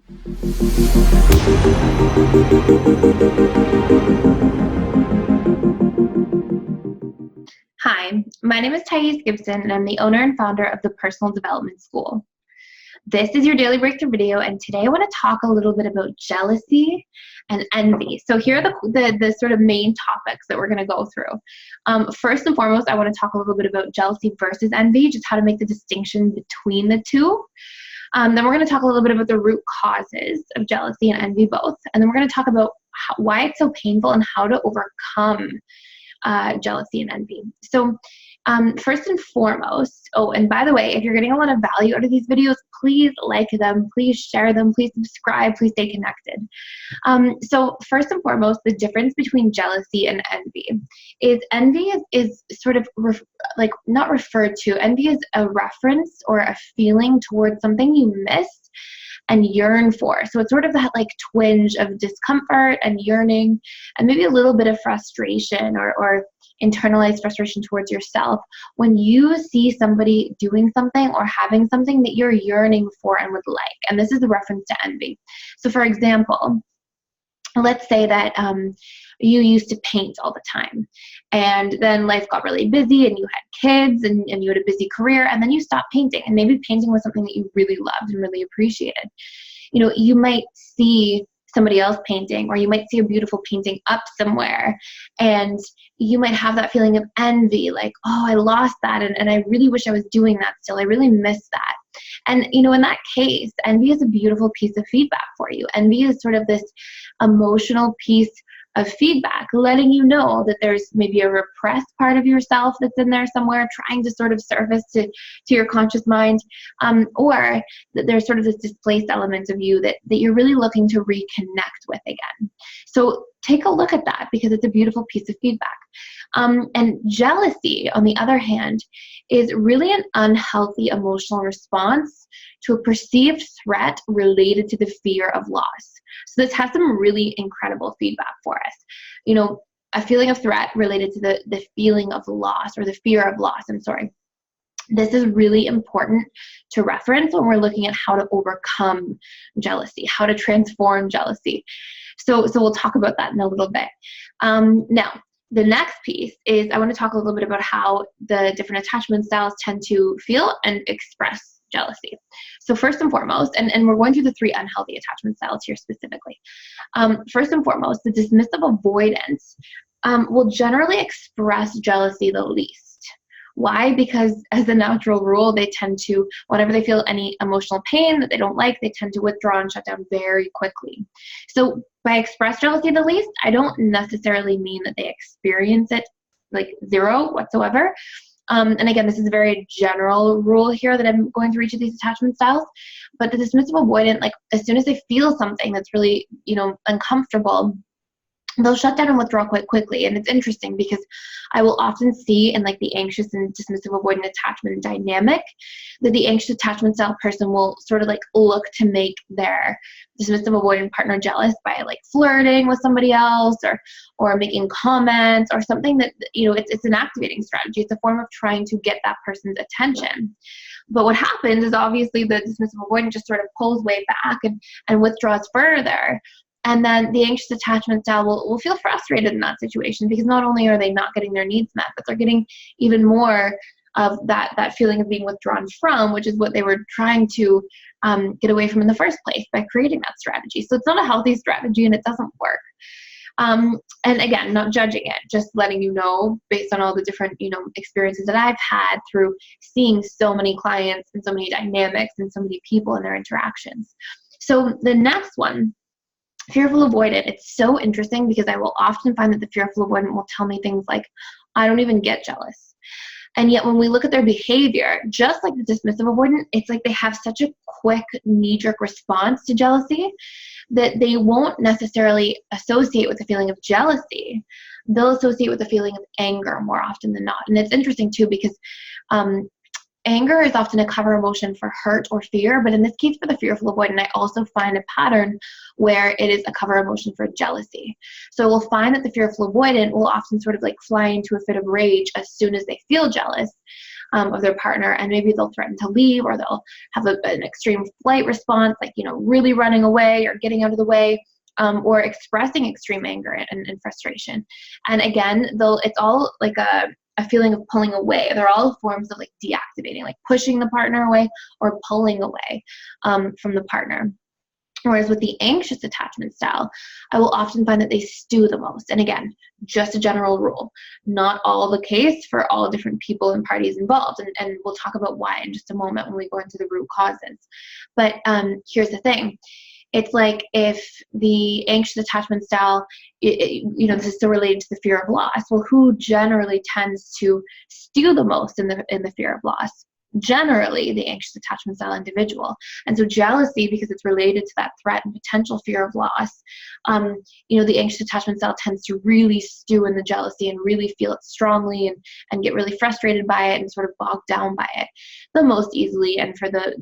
Hi, my name is Gibson, and I'm the owner and founder of the Personal Development School. This is your daily breakthrough video, and today I want to talk a little bit about jealousy and envy. So here are the sort of main topics that we're going to go through. First and foremost, I want to talk a little bit about jealousy versus envy, just how to make the distinction between the two. Then we're going to talk a little bit about the root causes of jealousy and envy both, and then we're going to talk about why it's so painful and how to overcome jealousy and envy. So first and foremost, oh, and by the way, if you're getting a lot of value out of these videos, please like them, please share them, please subscribe, please stay connected. So first and foremost, the difference between jealousy and envy is envy is sort of not referred to. Envy is a reference or a feeling towards something you missed and yearn for. So it's sort of that like twinge of discomfort and yearning and maybe a little bit of frustration or internalized frustration towards yourself when you see somebody doing something or having something that you're yearning for and would like. And this is the reference to envy. So for example, let's say that you used to paint all the time, and then life got really busy and you had kids and you had a busy career, and then you stopped painting, and maybe painting was something that you really loved and really appreciated. You know, you might see somebody else painting, or you might see a beautiful painting up somewhere, and you might have that feeling of envy, like, oh, I lost that, and I really wish I was doing that still. I really miss that. And, you know, in that case, envy is a beautiful piece of feedback for you. Envy is sort of this emotional piece of feedback, letting you know that there's maybe a repressed part of yourself that's in there somewhere trying to sort of surface to your conscious mind, or that there's sort of this displaced element of you that you're really looking to reconnect with again. So take a look at that, because it's a beautiful piece of feedback. And jealousy, on the other hand, is really an unhealthy emotional response to a perceived threat related to the fear of loss. So this has some really incredible feedback for us. You know, a feeling of threat related to the feeling of loss, or the fear of loss, I'm sorry. This is really important to reference when we're looking at how to overcome jealousy, how to transform jealousy. So we'll talk about that in a little bit. Now, the next piece is I want to talk a little bit about how the different attachment styles tend to feel and express jealousy. So first and foremost, and we're going through the 3 unhealthy attachment styles here specifically. First and foremost, the dismissive avoidance will generally express jealousy the least. Why? Because as a natural rule, they tend to, whenever they feel any emotional pain that they don't like, they tend to withdraw and shut down very quickly. So by express jealousy the least, I don't necessarily mean that they experience it like zero whatsoever. And again, this is a very general rule here that I'm going through each of these attachment styles. But the dismissive avoidant, like as soon as they feel something that's really, you know, uncomfortable, they'll shut down and withdraw quite quickly. And it's interesting because I will often see in like the anxious and dismissive avoidant attachment dynamic that the anxious attachment style person will sort of like look to make their dismissive avoidant partner jealous by like flirting with somebody else or making comments or something that, you know, it's an activating strategy. It's a form of trying to get that person's attention. But what happens is obviously the dismissive avoidant just sort of pulls way back and withdraws further. And then the anxious attachment style will feel frustrated in that situation, because not only are they not getting their needs met, but they're getting even more of that feeling of being withdrawn from, which is what they were trying to get away from in the first place by creating that strategy. So it's not a healthy strategy, and it doesn't work. And again, not judging it, just letting you know based on all the different, you know, experiences that I've had through seeing so many clients and so many dynamics and so many people and their interactions. So the next one, fearful avoidant, it's so interesting because I will often find that the fearful avoidant will tell me things like, I don't even get jealous. And yet when we look at their behavior, just like the dismissive avoidant, it's like they have such a quick knee-jerk response to jealousy that they won't necessarily associate with the feeling of jealousy. They'll associate with the feeling of anger more often than not. And it's interesting too, because anger is often a cover emotion for hurt or fear, but in this case for the fearful avoidant, I also find a pattern where it is a cover emotion for jealousy. So we'll find that the fearful avoidant will often sort of like fly into a fit of rage as soon as they feel jealous, of their partner, and maybe they'll threaten to leave, or they'll have an extreme flight response, like, really running away or getting out of the way, or expressing extreme anger and frustration. And again, it's all like a feeling of pulling away. They're all forms of like deactivating, like pushing the partner away or pulling away from the partner. Whereas with the anxious attachment style, I will often find that they stew the most. And again, just a general rule, not all the case for all different people and parties involved. And we'll talk about why in just a moment when we go into the root causes. But here's the thing. It's like if the anxious attachment style, this is still related to the fear of loss. Well, who generally tends to stew the most in the fear of loss? Generally the anxious attachment style individual. And so jealousy, because it's related to that threat and potential fear of loss, the anxious attachment style tends to really stew in the jealousy and really feel it strongly and get really frustrated by it and sort of bogged down by it the most easily and for the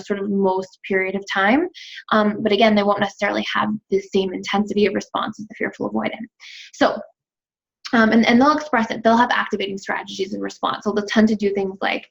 sort of most period of time. But again, they won't necessarily have the same intensity of response as the fearful avoidant. So and they'll express it. They'll have activating strategies in response. So they'll tend to do things like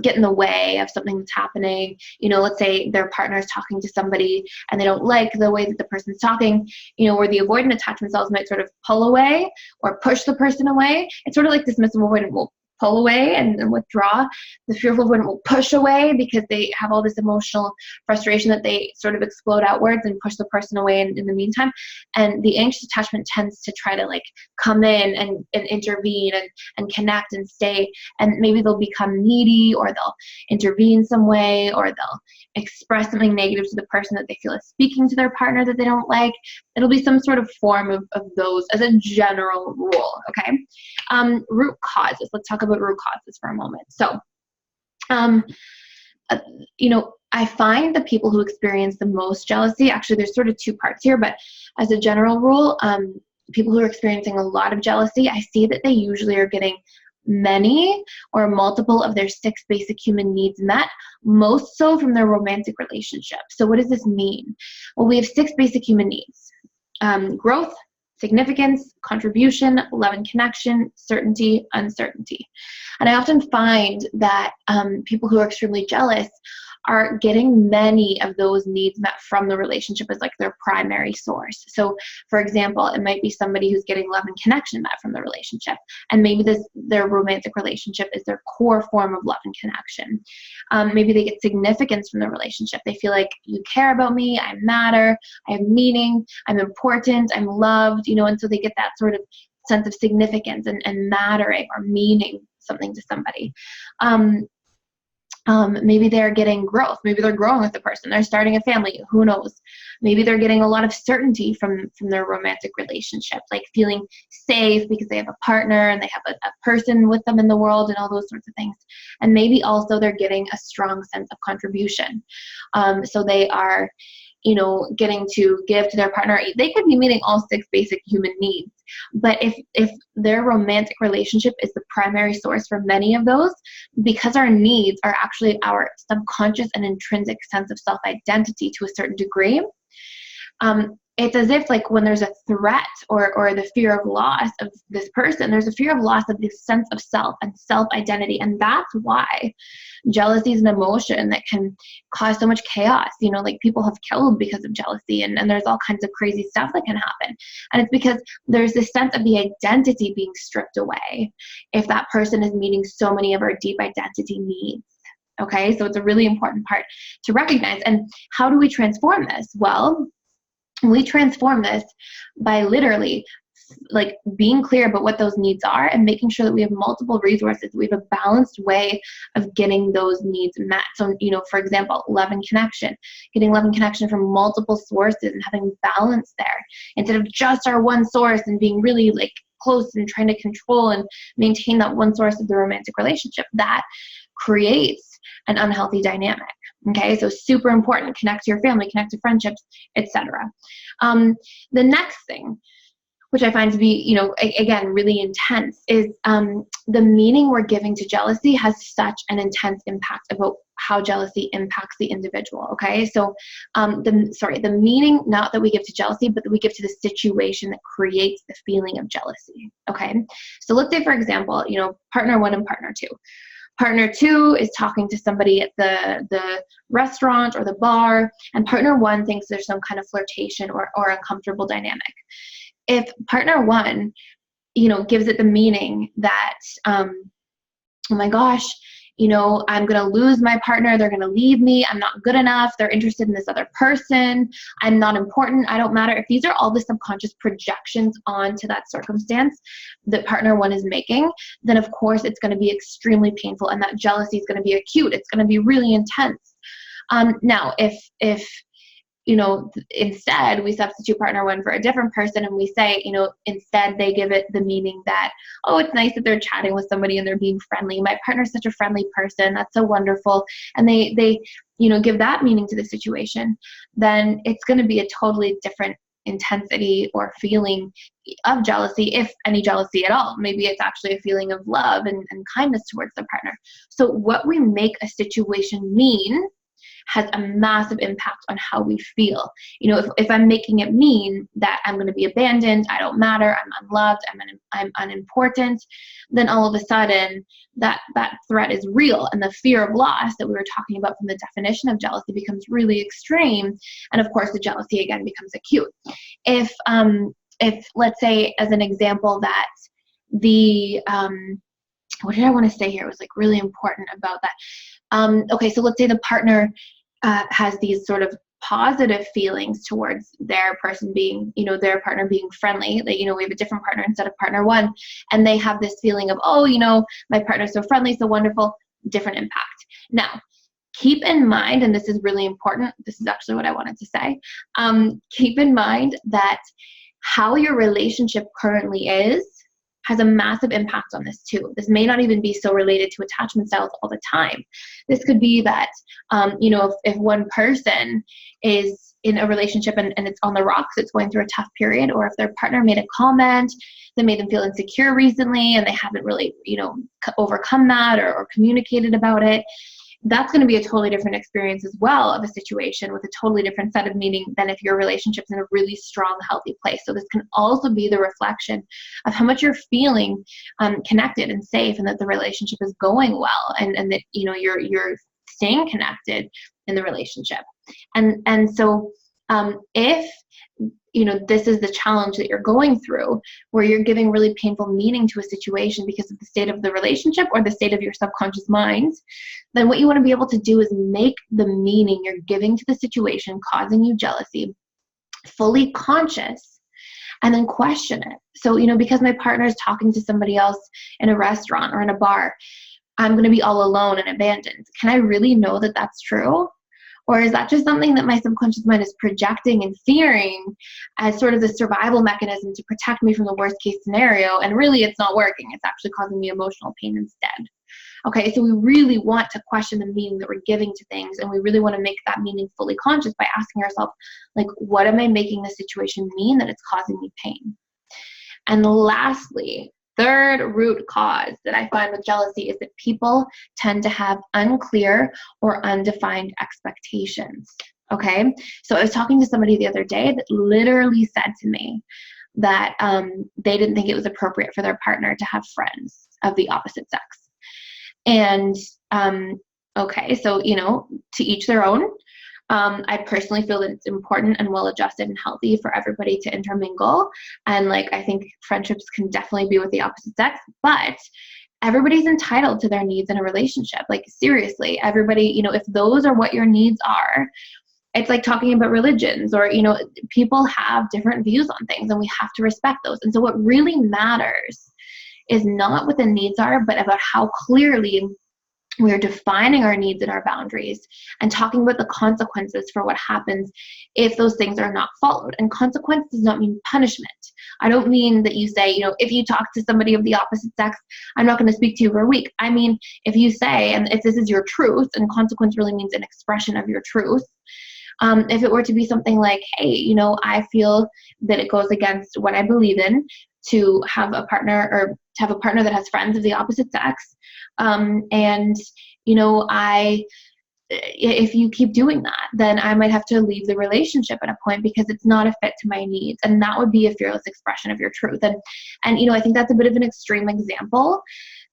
get in the way of something that's happening. Let's say their partner is talking to somebody and they don't like the way that the person's talking, where the avoidant attachment styles might sort of pull away or push the person away. It's sort of like dismissive avoidant will pull away and withdraw. The fearful avoidant will push away because they have all this emotional frustration that they sort of explode outwards and push the person away in the meantime. And the anxious attachment tends to try to like come in and intervene and connect and stay. And maybe they'll become needy, or they'll intervene some way, or they'll express something negative to the person that they feel is speaking to their partner that they don't like. It'll be some sort of form of those as a general rule, okay? Root causes. Let's talk about root causes for a moment. So, I find the people who experience the most jealousy, actually there's sort of two parts here, but as a general rule, people who are experiencing a lot of jealousy, I see that they usually are getting many or multiple of their 6 basic human needs met, most so from their romantic relationship. So what does this mean? Well, we have 6 basic human needs: growth, significance, contribution, love and connection, certainty, uncertainty. And I often find that people who are extremely jealous are getting many of those needs met from the relationship as like their primary source. So for example, it might be somebody who's getting love and connection met from the relationship, and maybe their romantic relationship is their core form of love and connection. Maybe they get significance from the relationship. They feel like you care about me, I matter, I have meaning, I'm important, I'm loved, and so they get that sort of sense of significance and mattering or meaning something to somebody. Maybe they're getting growth. Maybe they're growing with the person. They're starting a family. Who knows? Maybe they're getting a lot of certainty from their romantic relationship, like feeling safe because they have a partner and they have a person with them in the world and all those sorts of things. And maybe also they're getting a strong sense of contribution. So they are, getting to give to their partner. They could be meeting all 6 basic human needs, but if their romantic relationship is the primary source for many of those, because our needs are actually our subconscious and intrinsic sense of self-identity to a certain degree, it's as if like when there's a threat or the fear of loss of this person, there's a fear of loss of this sense of self and self-identity. And that's why jealousy is an emotion that can cause so much chaos. Like people have killed because of jealousy, and there's all kinds of crazy stuff that can happen. And it's because there's this sense of the identity being stripped away if that person is meeting so many of our deep identity needs. Okay, so it's a really important part to recognize. And how do we transform this? Well, we transform this by literally like being clear about what those needs are and making sure that we have multiple resources. We have a balanced way of getting those needs met. So, for example, love and connection, getting love and connection from multiple sources and having balance there instead of just our one source and being really like close and trying to control and maintain that one source of the romantic relationship. That creates an unhealthy dynamic. Okay, so super important. Connect to your family, connect to friendships, etc. The next thing, which I find to be, again, really intense, is the meaning we're giving to jealousy has such an intense impact about how jealousy impacts the individual. Okay, so the meaning not that we give to jealousy, but that we give to the situation that creates the feeling of jealousy. Okay, so let's say, for example, partner 1 and partner 2. Partner 2 is talking to somebody at the restaurant or the bar, and partner 1 thinks there's some kind of flirtation or uncomfortable dynamic. If partner 1, gives it the meaning that, oh my gosh, I'm going to lose my partner. They're going to leave me. I'm not good enough. They're interested in this other person. I'm not important. I don't matter. If these are all the subconscious projections onto that circumstance that partner 1 is making, then of course it's going to be extremely painful, and that jealousy is going to be acute. It's going to be really intense. Now, if instead we substitute partner 1 for a different person, and we say, instead they give it the meaning that, oh, it's nice that they're chatting with somebody and they're being friendly. My partner's such a friendly person. That's so wonderful. And they give that meaning to the situation, then it's going to be a totally different intensity or feeling of jealousy, if any jealousy at all. Maybe it's actually a feeling of love and kindness towards the partner. So what we make a situation mean has a massive impact on how we feel. If I'm making it mean that I'm going to be abandoned, I don't matter, I'm unloved, I'm unimportant, then all of a sudden that threat is real, and the fear of loss that we were talking about from the definition of jealousy becomes really extreme, and of course the jealousy again becomes acute. If let's say, as an example, that the what did I want to say here? It was like really important about that. Okay, so let's say the partner has these sort of positive feelings towards their person being, their partner being friendly. That, we have a different partner instead of partner 1, and they have this feeling of, oh, my partner's so friendly, so wonderful, different impact. Now, keep in mind, and this is really important, this is actually what I wanted to say, keep in mind that how your relationship currently is has a massive impact on this too. This may not even be so related to attachment styles all the time. This could be that, if one person is in a relationship and it's on the rocks, it's going through a tough period, or if their partner made a comment that made them feel insecure recently and they haven't really, overcome that or communicated about it, that's going to be a totally different experience as well of a situation with a totally different set of meaning than if your relationship's in a really strong, healthy place. So this can also be the reflection of how much you're feeling connected and safe, and that the relationship is going well, and that you're staying connected in the relationship. And so if this is the challenge that you're going through, where you're giving really painful meaning to a situation because of the state of the relationship or the state of your subconscious mind, then what you want to be able to do is make the meaning you're giving to the situation causing you jealousy fully conscious, and then question it. So, because my partner is talking to somebody else in a restaurant or in a bar, I'm going to be all alone and abandoned. Can I really know that that's true? Or is that just something that my subconscious mind is projecting and fearing as sort of the survival mechanism to protect me from the worst case scenario? And really it's not working. It's actually causing me emotional pain instead. Okay, so we really want to question the meaning that we're giving to things, and we really want to make that meaning fully conscious by asking ourselves, like, what am I making this situation mean that it's causing me pain? And lastly, third root cause that I find with jealousy is that people tend to have unclear or undefined expectations. Okay, so I was talking to somebody the other day that literally said to me that they didn't think it was appropriate for their partner to have friends of the opposite sex. And okay, so to each their own. I personally feel that it's important and well-adjusted and healthy for everybody to intermingle. And I think friendships can definitely be with the opposite sex, but everybody's entitled to their needs in a relationship. Seriously, everybody, if those are what your needs are, it's like talking about religions, or, people have different views on things, and we have to respect those. And so what really matters is not what the needs are, but about how clearly we're defining our needs and our boundaries, and talking about the consequences for what happens if those things are not followed. And consequence does not mean punishment. I don't mean that you say, if you talk to somebody of the opposite sex, I'm not going to speak to you for a week. I mean, if you say, and if this is your truth, and consequence really means an expression of your truth. If it were to be something like, hey, I feel that it goes against what I believe in to have a partner, or to have a partner that has friends of the opposite sex. And, I if you keep doing that, then I might have to leave the relationship at a point because it's not a fit to my needs. And that would be a fearless expression of your truth. And I think that's a bit of an extreme example.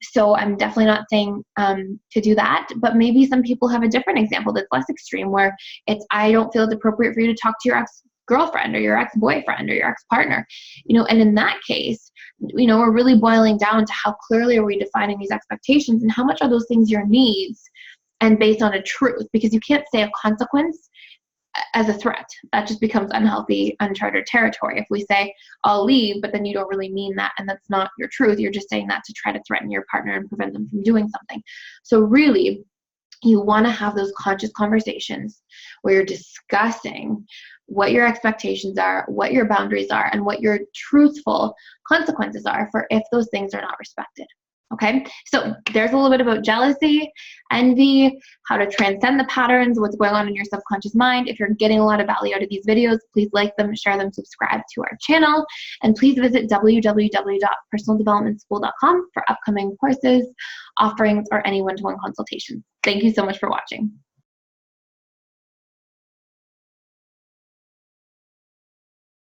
So I'm definitely not saying to do that, but maybe some people have a different example that's less extreme, where it's, I don't feel it's appropriate for you to talk to your ex-girlfriend or your ex-boyfriend or your ex-partner, and in that case, we're really boiling down to how clearly are we defining these expectations and how much are those things your needs and based on a truth, because you can't say a consequence as a threat. That just becomes unhealthy, uncharted territory. If we say, I'll leave, but then you don't really mean that, and that's not your truth, you're just saying that to try to threaten your partner and prevent them from doing something. So really, you want to have those conscious conversations where you're discussing what your expectations are, what your boundaries are, and what your truthful consequences are for if those things are not respected. Okay, so there's a little bit about jealousy, envy, how to transcend the patterns, what's going on in your subconscious mind. If you're getting a lot of value out of these videos, please like them, share them, subscribe to our channel, and please visit www.personaldevelopmentschool.com for upcoming courses, offerings, or any one-to-one consultations. Thank you so much for watching.